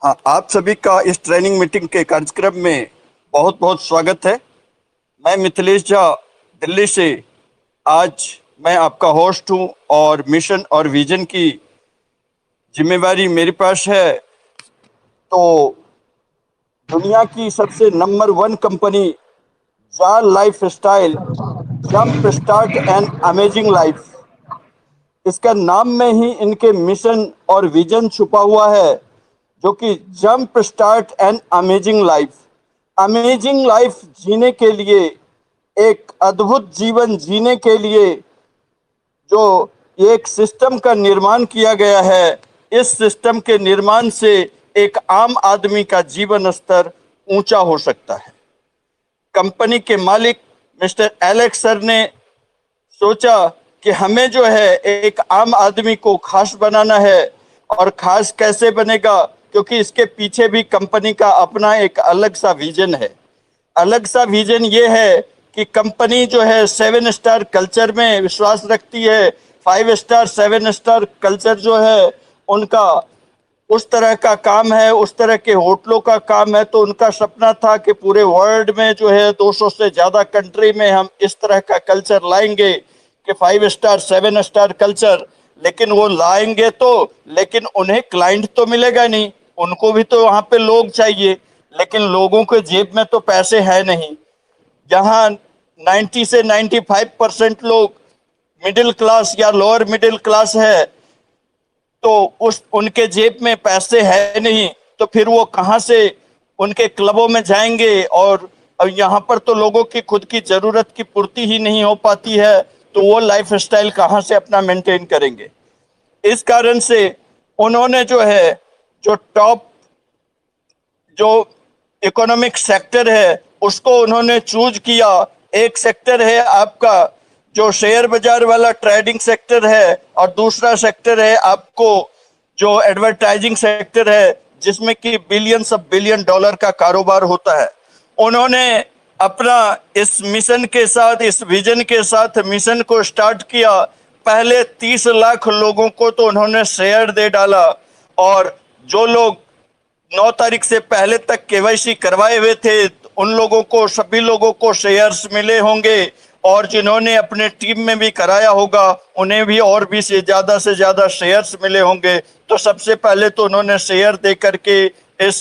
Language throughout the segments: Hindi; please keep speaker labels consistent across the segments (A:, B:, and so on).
A: आप सभी का इस ट्रेनिंग मीटिंग के कार्यक्रम में बहुत बहुत स्वागत है। मैं मिथिलेश झा, दिल्ली से। आज मैं आपका होस्ट हूं और मिशन और विजन की जिम्मेवारी मेरे पास है। तो दुनिया की सबसे number 1 company jar life style jump start and amazing life, इसका नाम में ही इनके मिशन और विजन छुपा हुआ है, जो कि jump start and amazing life. Amazing life जीने के लिए, एक अद्भुत जीवन जीने के लिए जो एक सिस्टम का निर्माण किया गया है, इस सिस्टम के निर्माण से एक आम आदमी का जीवन स्तर ऊंचा हो सकता है। कंपनी के मालिक मिस्टर एलेक्स सर ने सोचा कि हमें जो है एक आम आदमी को खास बनाना है। और खास कैसे बनेगा, क्योंकि इसके पीछे भी कंपनी का अपना एक अलग सा विजन है। अलग सा विजन ये है कि कंपनी जो है 7 स्टार कल्चर में विश्वास रखती है। 5 स्टार 7 स्टार कल्चर जो है उनका उस तरह का काम है, उस तरह के होटलों का काम है। तो उनका सपना था कि पूरे वर्ल्ड में जो है 200 से ज़्यादा कंट्री में हम इस तरह का कल्चर लाएंगे कि 5 स्टार 7 स्टार कल्चर। लेकिन वो लाएंगे तो, लेकिन उन्हें क्लाइंट तो मिलेगा नहीं, उनको भी तो वहाँ पे लोग चाहिए। लेकिन लोगों के जेब में तो पैसे है नहीं। जहाँ 90 से 95% लोग मिडिल क्लास या लोअर मिडिल क्लास है, तो उस उनके जेब में पैसे है नहीं, तो फिर वो कहाँ से उनके क्लबों में जाएंगे। और यहाँ पर तो लोगों की खुद की जरूरत की पूर्ति ही नहीं हो पाती है, तो वो लाइफ स्टाइल कहाँ से अपना मेंटेन करेंगे। इस कारण से उन्होंने जो है, जो टॉप जो इकोनॉमिक सेक्टर है उसको उन्होंने चूज किया। एक सेक्टर है आपका जो शेयर बाजार वाला ट्रेडिंग सेक्टर है, और दूसरा सेक्टर है आपको जो एडवर्टाइजिंग सेक्टर है, जिसमें कि बिलियंस ऑफ बिलियन डॉलर का कारोबार होता है। उन्होंने अपना इस मिशन के साथ, इस विजन के साथ मिशन को स्टार्ट किया। पहले 30 लाख लोगों को तो उन्होंने शेयर दे डाला, और जो लोग 9 तारीख से पहले तक केवाईसी करवाए हुए थे उन लोगों को, सभी लोगों को शेयर्स मिले होंगे। और जिन्होंने अपने टीम में भी कराया होगा उन्हें भी और भी से ज्यादा शेयर्स मिले होंगे। तो सबसे पहले तो उन्होंने शेयर दे करके इस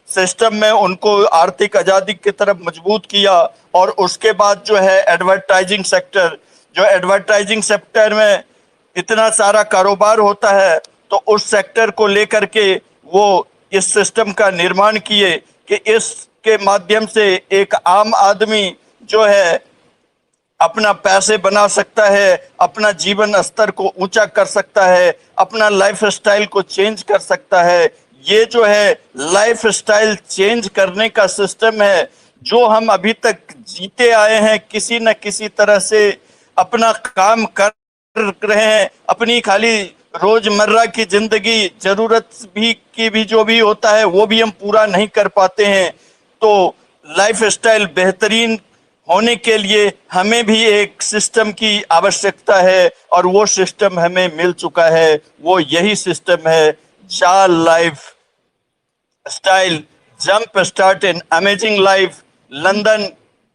A: सिस्टम में उनको आर्थिक आजादी की तरफ मजबूत किया। और उसके बाद जो है एडवर्टाइजिंग सेक्टर, जो एडवर्टाइजिंग सेक्टर में इतना सारा कारोबार होता है, तो उस सेक्टर को लेकर के वो इस सिस्टम का निर्माण किए कि इसके माध्यम से एक आम आदमी जो है अपना पैसे बना सकता है, अपना जीवन स्तर को ऊंचा कर सकता है, अपना लाइफ स्टाइल को चेंज कर सकता है। ये जो है लाइफ स्टाइल चेंज करने का सिस्टम है, जो हम अभी तक जीते आए हैं, किसी न किसी तरह से अपना काम कर रहे हैं। अपनी खाली रोजमर्रा की जिंदगी, जरूरत भी की भी जो भी होता है वो भी हम पूरा नहीं कर पाते हैं। तो लाइफ स्टाइल बेहतरीन होने के लिए हमें भी एक सिस्टम की आवश्यकता है, और वो सिस्टम हमें मिल चुका है। वो यही सिस्टम है jar life style jump start in amazing life. London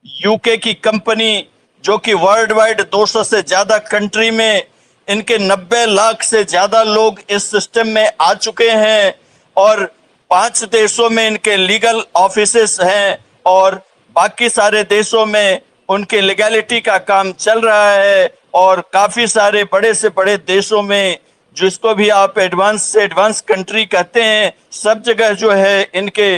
A: UK की कंपनी, जो कि वर्ल्ड वाइड 200 से ज्यादा कंट्री में इनके 90 लाख से ज्यादा लोग इस सिस्टम में आ चुके हैं, और 5 देशों में इनके लीगल ऑफिसेस हैं, और बाकी सारे देशों में उनके लीगैलिटी का काम चल रहा है। और काफी सारे बड़े से बड़े देशों में, जिसको भी आप एडवांस से एडवांस कंट्री कहते हैं, सब जगह जो है इनके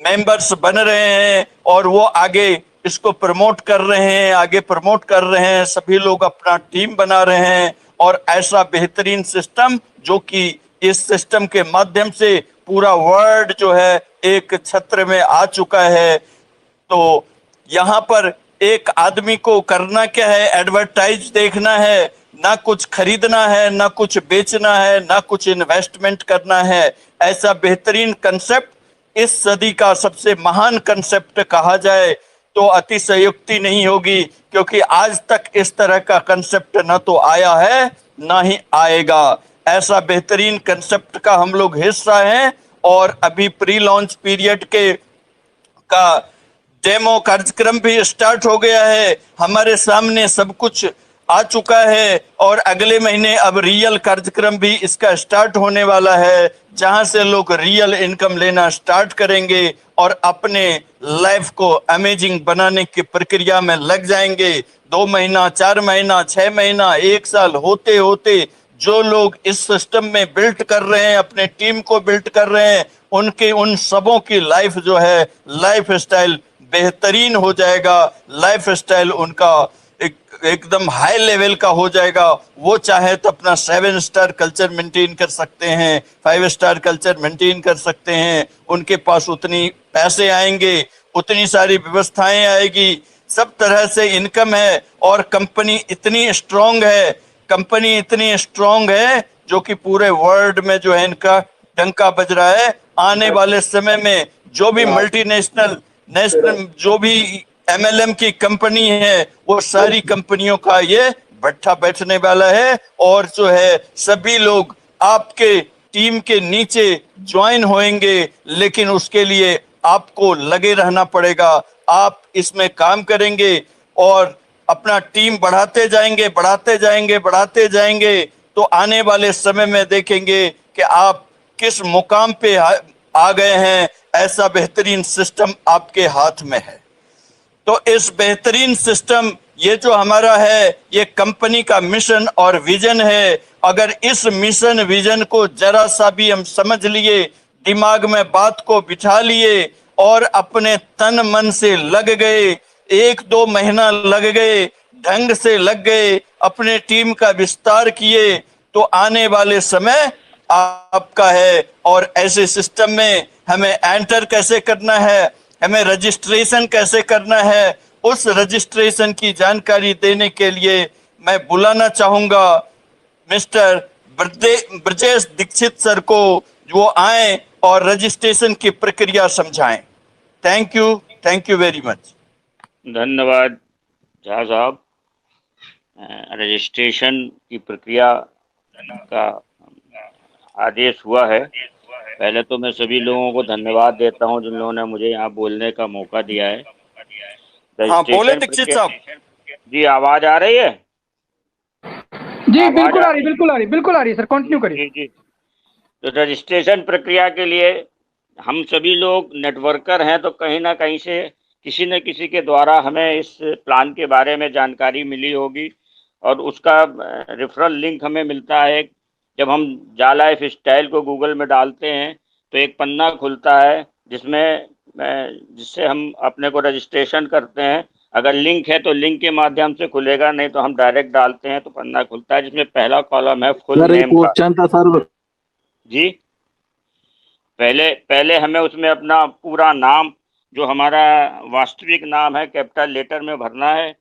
A: मेंबर्स बन रहे हैं, और वो आगे इसको प्रमोट कर रहे हैं, आगे प्रमोट कर रहे हैं। सभी लोग अपना टीम बना रहे हैं, और ऐसा बेहतरीन सिस्टम, जो कि इस सिस्टम के माध्यम से पूरा वर्ल्ड जो है एक छत्र में आ चुका है। तो यहाँ पर एक आदमी को करना क्या है, एडवर्टाइज देखना है, ना कुछ खरीदना है, ना कुछ बेचना है, ना कुछ इन्वेस्टमेंट करना है। ऐसा बेहतरीन कंसेप्ट इस सदी का सबसे महान कंसेप्ट कहा जाए तो अतिशयोक्ति नहीं होगी, क्योंकि आज तक इस तरह का कंसेप्ट न तो आया है ना ही आएगा। ऐसा बेहतरीन कंसेप्ट का हम लोग हिस्सा हैं, और अभी प्री लॉन्च पीरियड के का डेमो कार्यक्रम भी स्टार्ट हो गया है। हमारे सामने सब कुछ आ चुका है और अगले महीने अब रियल कार्यक्रम भी इसका स्टार्ट होने वाला है, जहां से लोग रियल इनकम लेना स्टार्ट करेंगे और अपने लाइफ को अमेजिंग बनाने की प्रक्रिया में लग जाएंगे। 2 महीना, 4 महीना, 6 महीना, 1 साल होते होते जो लोग इस सिस्टम में बिल्ट कर रहे हैं, अपने टीम को बिल्ट कर रहे हैं, उनके उन सबों की लाइफ जो है, लाइफ स्टाइल बेहतरीन हो जाएगा। लाइफ स्टाइल उनका एकदम हाई लेवल का हो जाएगा। वो चाहे तो अपना 7 स्टार कल्चर मेंटेन कर सकते हैं, 5 स्टार कल्चर मेंटेन कर सकते हैं। उनके पास उतनी पैसे आएंगे, उतनी सारी व्यवस्थाएं आएगी, सब तरह से इनकम है। और कंपनी इतनी स्ट्रांग है, कंपनी इतनी स्ट्रांग है जो कि पूरे वर्ल्ड में जो है इनका डंका बज रहा है। आने वाले समय में जो भी मल्टीनेशनल नेशनल जो भी एमएलएम की कंपनी है, वो सारी कंपनियों का ये भट्ठा बैठने वाला है। और जो है सभी लोग आपके टीम के नीचे ज्वाइन होंगे, लेकिन उसके लिए आपको लगे रहना पड़ेगा। आप इसमें काम करेंगे और अपना टीम बढ़ाते जाएंगे, बढ़ाते जाएंगे, बढ़ाते जाएंगे, तो आने वाले समय में देखेंगे कि आप किस मुकाम पे आ गए हैं। ऐसा बेहतरीन सिस्टम आपके हाथ में है। तो इस बेहतरीन सिस्टम, ये जो हमारा है, ये कंपनी का मिशन और विजन है। अगर इस मिशन विजन को जरा सा भी हम समझ लिए, दिमाग में बात को बिठा लिए और अपने तन मन से लग गए, 1-2 महीना लग गए, ढंग से लग गए, अपने टीम का विस्तार किए, तो आने वाले समय आपका है। और ऐसे सिस्टम में हमें एंटर कैसे करना है, हमें रजिस्ट्रेशन कैसे करना है, उस रजिस्ट्रेशन की जानकारी देने के लिए मैं बुलाना चाहूंगा मिस्टर ब्रजेश दीक्षित सर को, जो आए और रजिस्ट्रेशन की प्रक्रिया समझाएं। Thank you very much.
B: धन्यवाद झा साहब। रजिस्ट्रेशन की प्रक्रिया का आदेश हुआ है। पहले तो मैं सभी लोगों को धन्यवाद देता हूं जिन लोगों ने मुझे यहाँ बोलने का मौका दिया है।
A: हाँ, बोले दीक्षित साहब।
B: जी, आवाज आ रही है?
C: जी बिल्कुल आ रही, बिल्कुल आ रही सर, कंटिन्यू करिए।
B: जी। तो रजिस्ट्रेशन प्रक्रिया के लिए हम सभी लोग नेटवर्कर हैं, तो कहीं ना कहीं से किसी न किसी के द्वारा हमें इस प्लान के बारे में जानकारी मिली होगी और उसका रेफरल लिंक हमें मिलता है। जब हम जा लाइफ स्टाइल को गूगल में डालते हैं तो एक पन्ना खुलता है जिससे हम अपने को रजिस्ट्रेशन करते हैं। अगर लिंक है तो लिंक के माध्यम से खुलेगा, नहीं तो हम डायरेक्ट डालते हैं तो पन्ना खुलता है जिसमें पहला कॉलम है फुल नेम का।
D: क्वेश्चन था सर।
B: जी, पहले हमें उसमें अपना पूरा नाम, जो हमारा वास्तविक नाम है, कैपिटल लेटर में भरना है।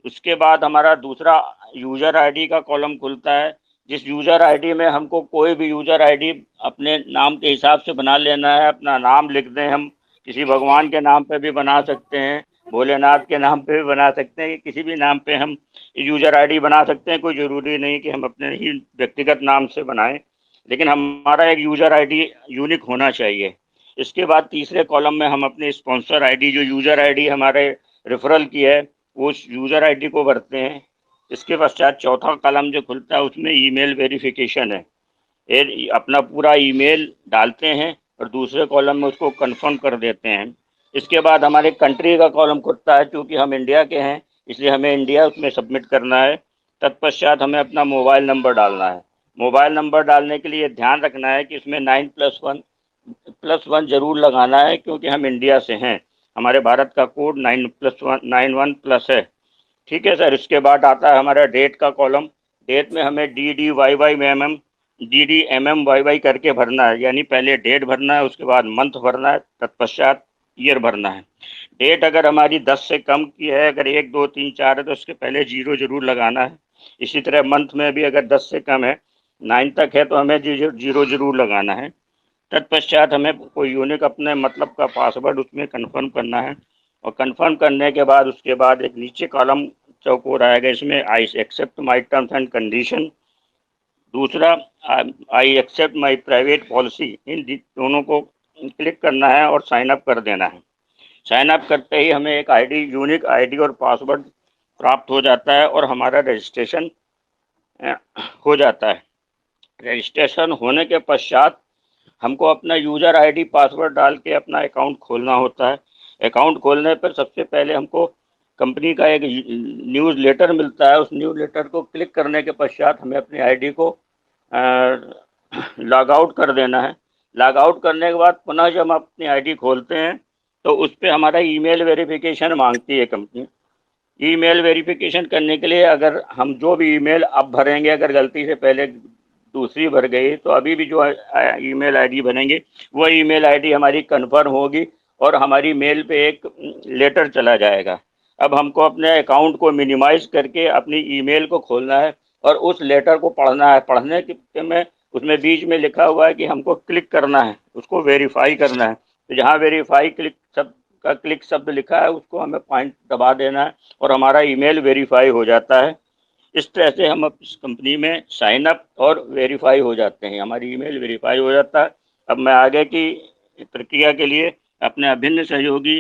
B: उसके बाद हमारा दूसरा यूजर आईडी का कॉलम खुलता है, जिस यूजर आईडी में हमको कोई भी यूजर आईडी अपने नाम के हिसाब से बना लेना है। अपना नाम लिख दें, हम किसी भगवान के नाम पे भी बना सकते हैं, भोलेनाथ के नाम पे भी बना सकते हैं, किसी भी नाम पे हम यूजर आईडी बना सकते हैं। कोई ज़रूरी नहीं कि हम अपने ही व्यक्तिगत नाम से बनाएं, लेकिन हमारा एक यूजर आईडी यूनिक होना चाहिए। इसके बाद तीसरे कॉलम में हम अपने स्पॉन्सर आईडी, जो यूजर आईडी हमारे रेफरल की है, उस यूजर आईडी को भरते हैं। इसके पश्चात चौथा कॉलम जो खुलता है उसमें ईमेल वेरिफिकेशन है। अपना पूरा ईमेल डालते हैं और दूसरे कॉलम में उसको कंफर्म कर देते हैं। इसके बाद हमारे कंट्री का कॉलम खुलता है। चूँकि हम इंडिया के हैं इसलिए हमें इंडिया उसमें सबमिट करना है। तत्पश्चात हमें अपना मोबाइल नंबर डालना है। मोबाइल नंबर डालने के लिए ध्यान रखना है कि इसमें 9+1 जरूर लगाना है, क्योंकि हम इंडिया से हैं। हमारे भारत का कोड 9+1 है। ठीक है सर। इसके बाद आता है हमारा डेट का कॉलम। डेट में हमें DDMMYY करके भरना है, यानी पहले डेट भरना है, उसके बाद मंथ भरना है, तत्पश्चात ईयर भरना है। डेट अगर हमारी 10 से कम की है, अगर 1, 2, 3, 4 है तो उसके पहले 0 जरूर लगाना है। इसी तरह मंथ में भी अगर 10 से कम है, 9 तक है, तो हमें 0 जरूर लगाना है। तत्पश्चात हमें कोई यूनिक अपने मतलब का पासवर्ड उसमें कंफर्म करना है और कंफर्म करने के बाद उसके बाद एक नीचे कॉलम चौकोर आएगा, इसमें I accept my terms and condition. दूसरा I accept my private policy, इन दोनों को क्लिक करना है और साइन अप कर देना है। साइन अप करते ही हमें एक आईडी, यूनिक आईडी और पासवर्ड प्राप्त हो जाता है और हमारा रजिस्ट्रेशन हो जाता है। रजिस्ट्रेशन होने के पश्चात हमको अपना यूज़र आईडी पासवर्ड डाल के अपना अकाउंट खोलना होता है। अकाउंट खोलने पर सबसे पहले हमको कंपनी का एक न्यूज़ लेटर मिलता है। उस न्यूज़ लेटर को क्लिक करने के पश्चात हमें अपनी आईडी को लॉग आउट कर देना है। लॉग आउट करने के बाद पुनः जब हम अपनी आईडी खोलते हैं तो उस पर हमारा ईमेल वेरिफिकेशन मांगती है कंपनी। ईमेल वेरिफिकेशन करने के लिए अगर हम जो भी ईमेल अब भरेंगे, अगर गलती से पहले दूसरी भर गई तो अभी भी जो ईमेल आईडी बनेंगे वो ईमेल आईडी हमारी कन्फर्म होगी और हमारी मेल पे एक लेटर चला जाएगा। अब हमको अपने अकाउंट को मिनिमाइज करके अपनी ईमेल को खोलना है और उस लेटर को पढ़ना है। पढ़ने के में उसमें बीच में लिखा हुआ है कि हमको क्लिक करना है, उसको वेरीफाई करना है। तो जहाँ वेरीफाई क्लिक शब्द लिखा है उसको हमें पॉइंट दबा देना है और हमारा ईमेल वेरीफाई हो जाता है। इस तरह से हम इस कंपनी में साइन अप और वेरीफाई हो जाते हैं, हमारी ईमेल वेरीफाई हो जाता है। अब मैं आगे की प्रक्रिया के लिए अपने अभिन्न सहयोगी